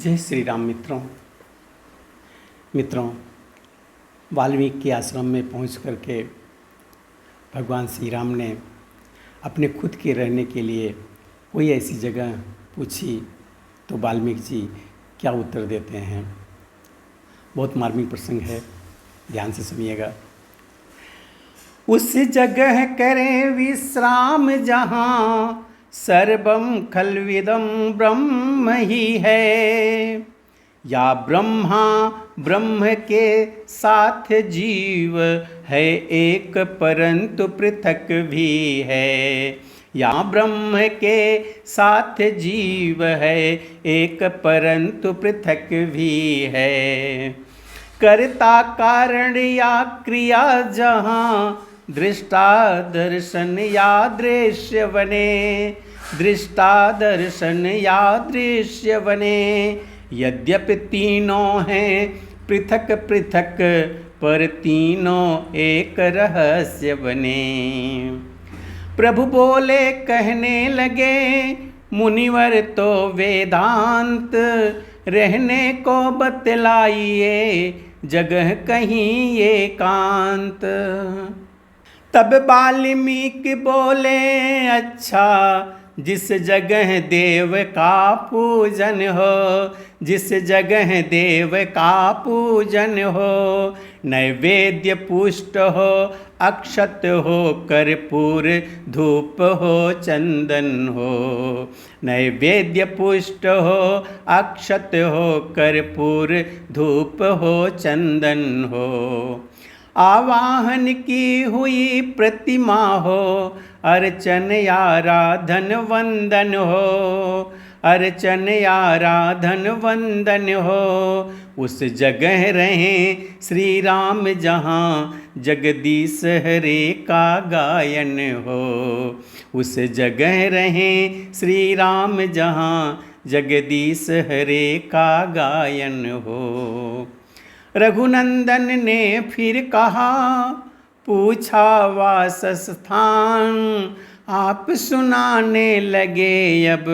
जय श्री राम मित्रों वाल्मीकि के आश्रम में पहुंच करके भगवान श्री राम ने अपने खुद के रहने के लिए कोई ऐसी जगह पूछी तो वाल्मीकि जी क्या उत्तर देते हैं। बहुत मार्मिक प्रसंग है, ध्यान से सुनिएगा। उस जगह करें विश्राम जहाँ सर्वं खल्विदं ब्रह्म ही है, या ब्रह्मा ब्रह्म के साथ जीव है एक परंतु पृथक भी है, या ब्रह्म के साथ जीव है एक परंतु पृथक भी है। कर्ता कारण या क्रिया जहाँ दृष्टा दर्शन या दृश्य बने, दृष्टा दर्शन या दृश्य बने। यद्यपि तीनों हैं पृथक पृथक पर तीनों एक रहस्य बने। प्रभु बोले कहने लगे मुनिवर तो वेदांत, रहने को बतलाइए जगह कहीं एकांत। तब वाल्मीकि बोले अच्छा, जिस जगह देव का पूजन हो, जिस जगह देव का पूजन हो, नैवेद्य पुष्ट हो अक्षत हो कर्पूर धूप हो चंदन हो, नैवेद्य पुष्ट हो अक्षत हो कर्पूर धूप हो चंदन हो। आवाहन की हुई प्रतिमा हो, अर्चन आराधन वंदन हो, अर्चन आराधन वंदन हो। उस जगह रहें श्री राम जहाँ जगदीश हरे का गायन हो, उस जगह रहें श्री राम जहाँ जगदीश हरे का गायन हो। रघुनंदन ने फिर कहा पूछा वास स्थान, आप सुनाने लगे अब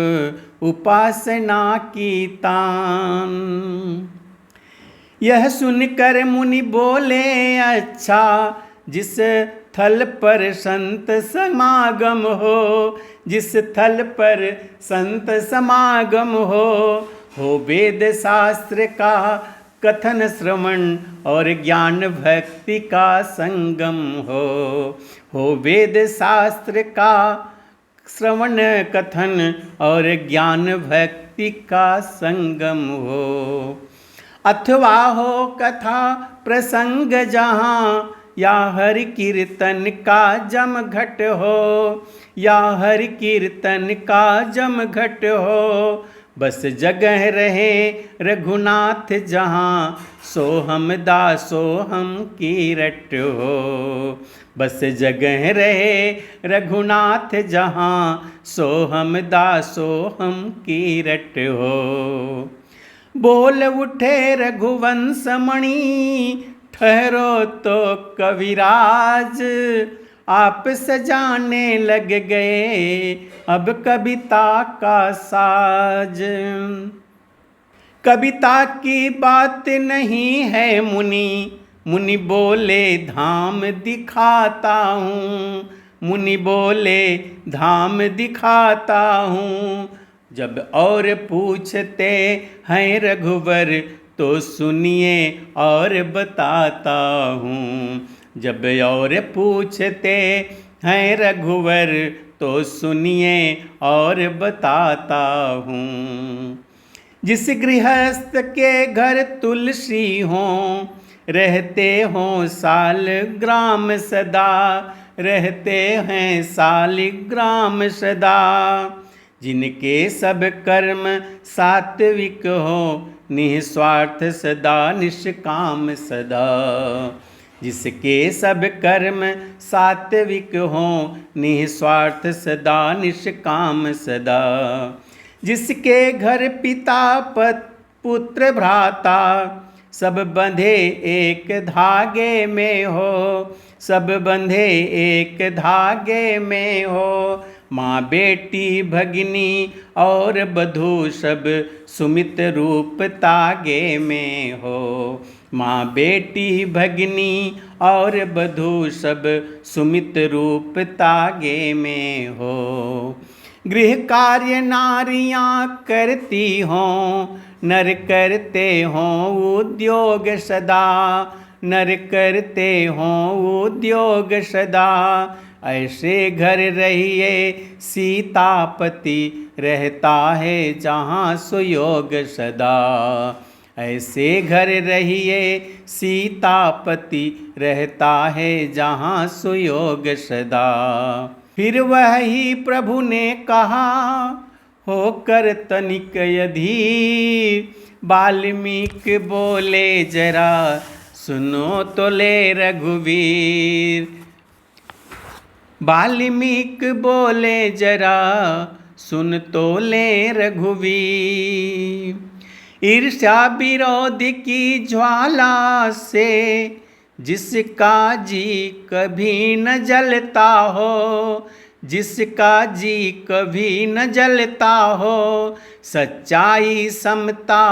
उपासना की तान। यह सुनकर मुनि बोले अच्छा, जिस थल पर संत समागम हो, जिस थल पर संत समागम हो वेद शास्त्र का कथन श्रवण और ज्ञान भक्ति का संगम हो वेद शास्त्र का श्रवण कथन और ज्ञान भक्ति का संगम हो। अथवा हो कथा प्रसंग जहाँ, या हरि कीर्तन का जम घट हो, या हरि कीर्तन का जम घट हो। बस जगह रहे रघुनाथ जहाँ, सोहम दासोहम की रट हो। बस जगह रहे रघुनाथ जहाँ, सोहम दासोहम की रट हो। बोल उठे रघुवंश मणि, ठहरो तो कविराज, आप सजाने लग गए अब कविता का साज। कविता की बात नहीं है मुनि, मुनि बोले धाम दिखाता हूँ, मुनि बोले धाम दिखाता हूँ। जब और पूछते हैं रघुवर तो सुनिए और बताता हूँ, जब और पूछते हैं रघुवर तो सुनिए और बताता हूँ। जिस गृहस्थ के घर तुलसी हो, रहते हों साल ग्राम सदा, रहते हैं सालिग्राम सदा। जिनके सब कर्म सात्विक हो, निस्वार्थ सदा निष्काम सदा। जिसके सब कर्म सात्विक हों, निस्वार्थ सदा निष्काम सदा। जिसके घर पिता पुत्र भ्राता, सब बंधे एक धागे में हो, सब बंधे एक धागे में हो। माँ बेटी भगिनी और बधू सब सुमित रूप तागे में हो। माँ बेटी भगिनी और बधू सब सुमित रूप तागे में हो। गृह कार्य नारियां करती हों, नर करते हों उद्योग सदा। नर करते हों उद्योग सदा, ऐसे घर रहिए सीतापति रहता है जहाँ सुयोग सदा। ऐसे घर रहिए सीतापति रहता है जहाँ सुयोग सदा। फिर वही प्रभु ने कहा होकर तनिक अधीर, वाल्मीकि बोले जरा सुनो तो ले रघुवीर। वाल्मीकि बोले जरा सुन तो ले रघुवीर। ईर्ष्या विरोध की ज्वाला से जिसका जी कभी न जलता हो, जिसका जी कभी न जलता हो। सच्चाई समता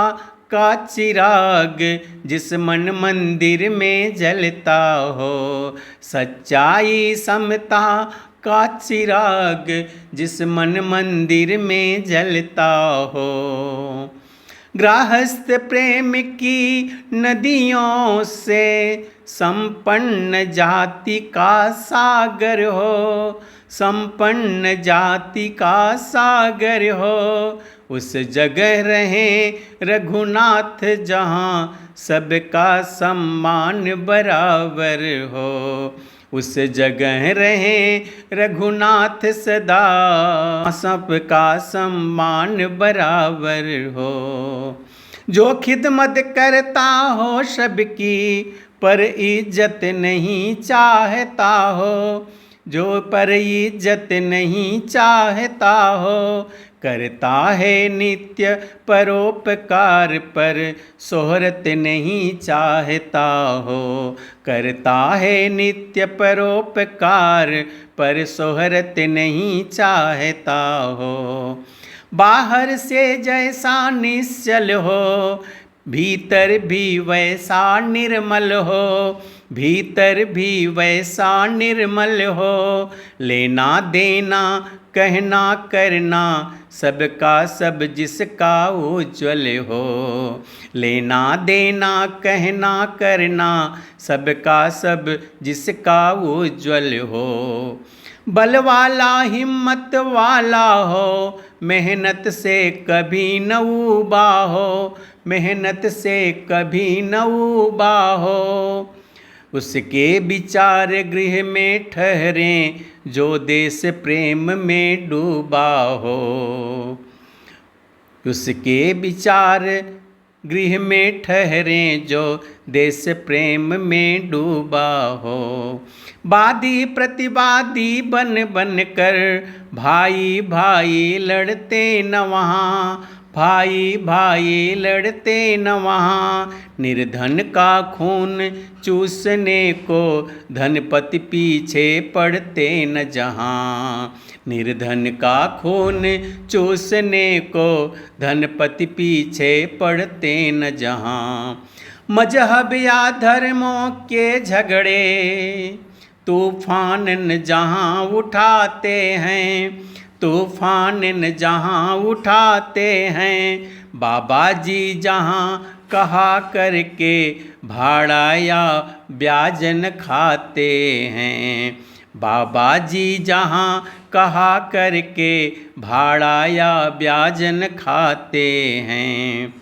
का चिराग जिस मन मंदिर में जलता हो। सच्चाई समता का चिराग जिस मन मंदिर में जलता हो। गृहस्थ प्रेम की नदियों से संपन्न जाति का सागर हो। संपन्न जाति का सागर हो। उस जगह रहे रघुनाथ जहाँ सबका सम्मान बराबर हो। उस जगह रहे रघुनाथ सदा सबका सम्मान बराबर हो। जो खिदमत करता हो सबकी पर इज्जत नहीं चाहता हो। जो पर इज्जत नहीं चाहता हो। करता है नित्य परोपकार पर शोहरत नहीं चाहता हो। करता है नित्य परोपकार पर शोहरत नहीं चाहता हो। बाहर से जैसा निश्चल हो भीतर भी वैसा निर्मल हो। भीतर भी वैसा निर्मल हो। लेना देना कहना करना सबका सब जिसका उज्ज्वल हो। लेना देना कहना करना सबका सब जिसका उज्ज्वल हो। बल वाला हिम्मत वाला हो मेहनत से कभी न ऊबा हो। मेहनत से कभी न ऊबा हो। उसके विचार गृह में ठहरें जो देश प्रेम में डूबा हो। उसके विचार गृह में ठहरें जो देश प्रेम में डूबा हो। वादी प्रतिवादी बन बन कर भाई भाई लड़ते न वहाँ। भाई भाई लड़ते न वहाँ। निर्धन का खून चूसने को धनपति पीछे पड़ते न जहाँ। निर्धन का खून चूसने को धनपति पीछे पड़ते न जहाँ। मजहब या धर्मों के झगड़े तूफान न जहाँ उठाते हैं। तूफान न जहाँ उठाते हैं। बाबा जी जहाँ कहा करके भाड़ा या ब्याज न खाते हैं। बाबा जी जहाँ कहा करके भाड़ा या ब्याज न खाते हैं।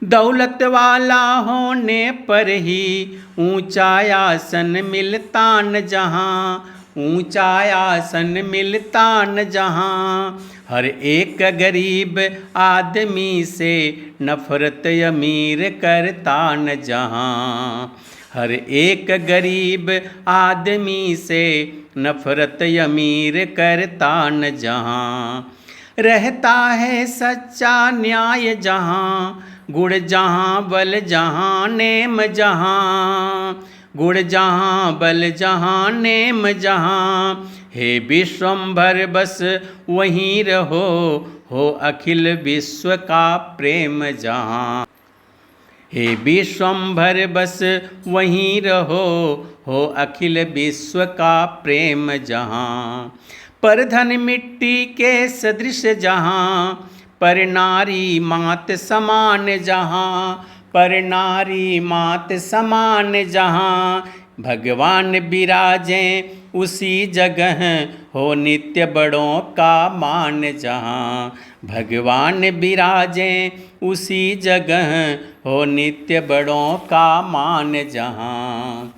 दौलत वाला होने पर ही ऊंचा आसन मिलता न जहाँ। ऊंचा आसन मिलता न जहाँ। हर एक गरीब आदमी से नफरत अमीर करता न जहाँ। हर एक गरीब आदमी से नफरत अमीर करता न जहाँ। रहता है सच्चा न्याय जहाँ। गुण जहाँ बल जहाँ नेम जहाँ। गुण जहाँ बल जहाँ नेम जहाँ। हे विश्वम्भर बस वहीं रहो, हो अखिल विश्व का प्रेम जहाँ। हे विश्वम्भर बस वहीं रहो, हो अखिल विश्व का प्रेम जहाँ। पर धन मिट्टी के सदृश जहाँ, पर नारी मात समान जहाँ, पर नारी मात समान जहाँ। भगवान विराजें उसी जगह, हो नित्य बड़ों का मान जहाँ। भगवान विराजें उसी जगह, हो नित्य बड़ों का मान जहाँ।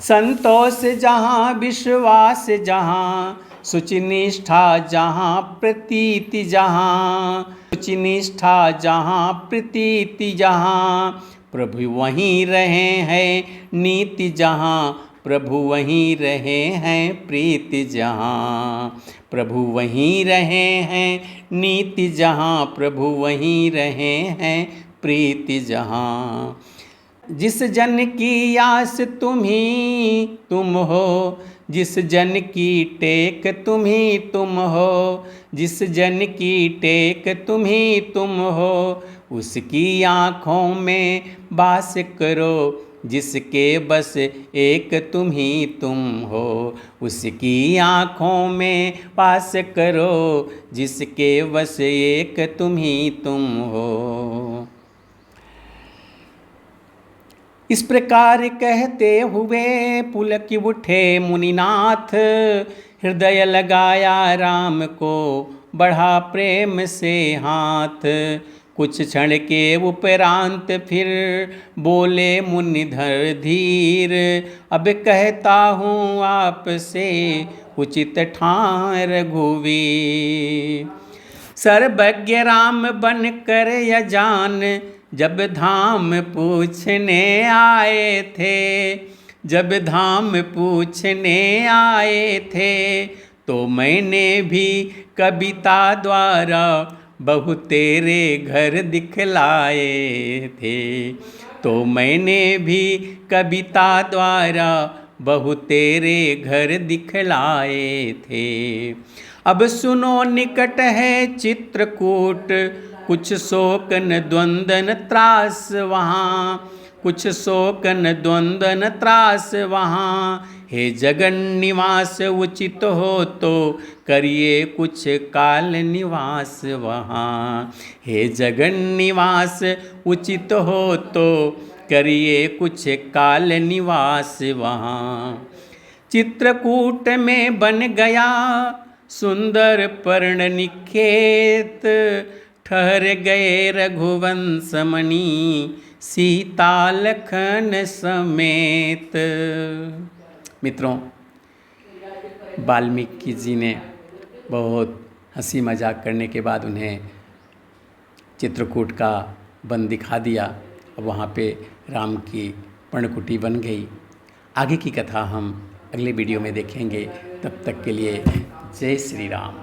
संतोष जहाँ विश्वास जहाँ, शुचि निष्ठा जहाँ प्रतीति जहाँ, शुचि निष्ठा जहाँ प्रतीति जहाँ। प्रभु वहीं रहे हैं नीति जहाँ, प्रभु वहीं रहे हैं प्रीति जहाँ। प्रभु वहीं रहे हैं नीति जहाँ, प्रभु वहीं रहे हैं प्रीति जहाँ। जिस जन की आस तुम्ही तुम हो, जिस जन की टेक तुम्ही तुम हो, जिस जन की टेक तुम्ही तुम हो। उसकी आँखों में वास करो, जिसके बस एक तुम ही तुम हो। उसकी आँखों में वास करो, जिसके बस एक तुम ही तुम हो। इस प्रकार कहते हुए पुलक उठे मुनिनाथ, हृदय लगाया राम को बढ़ा प्रेम से हाथ। कुछ क्षण के उपरांत फिर बोले मुनिधर धीर, अब कहता हूँ आपसे उचित ठान रघुवीर। सर्वज्ञ राम बन कर यजान, जब धाम पूछने आए थे, जब धाम पूछने आए थे। तो मैंने भी कविता द्वारा बहु तेरे घर दिखलाए थे। तो मैंने भी कविता द्वारा बहु तेरे घर दिखलाए थे। अब सुनो निकट है चित्रकूट, कुछ शोकन द्वंदन त्रास वहाँ, कुछ शोकन द्वंदन त्रास वहाँ। हे जगन निवास उचित हो तो करिए कुछ काल निवास वहाँ। हे जगन निवास उचित हो तो करिए कुछ काल निवास वहाँ। चित्रकूट में बन गया सुंदर पर्ण निकेत, ठहर गए रघुवंश मणि सीता लखन समेत। मित्रों, वाल्मीकि जी ने बहुत हंसी मजाक करने के बाद उन्हें चित्रकूट का वन दिखा दिया। अब वहाँ पे राम की पर्णकुटी बन गई। आगे की कथा हम अगले वीडियो में देखेंगे। तब तक के लिए जय श्री राम।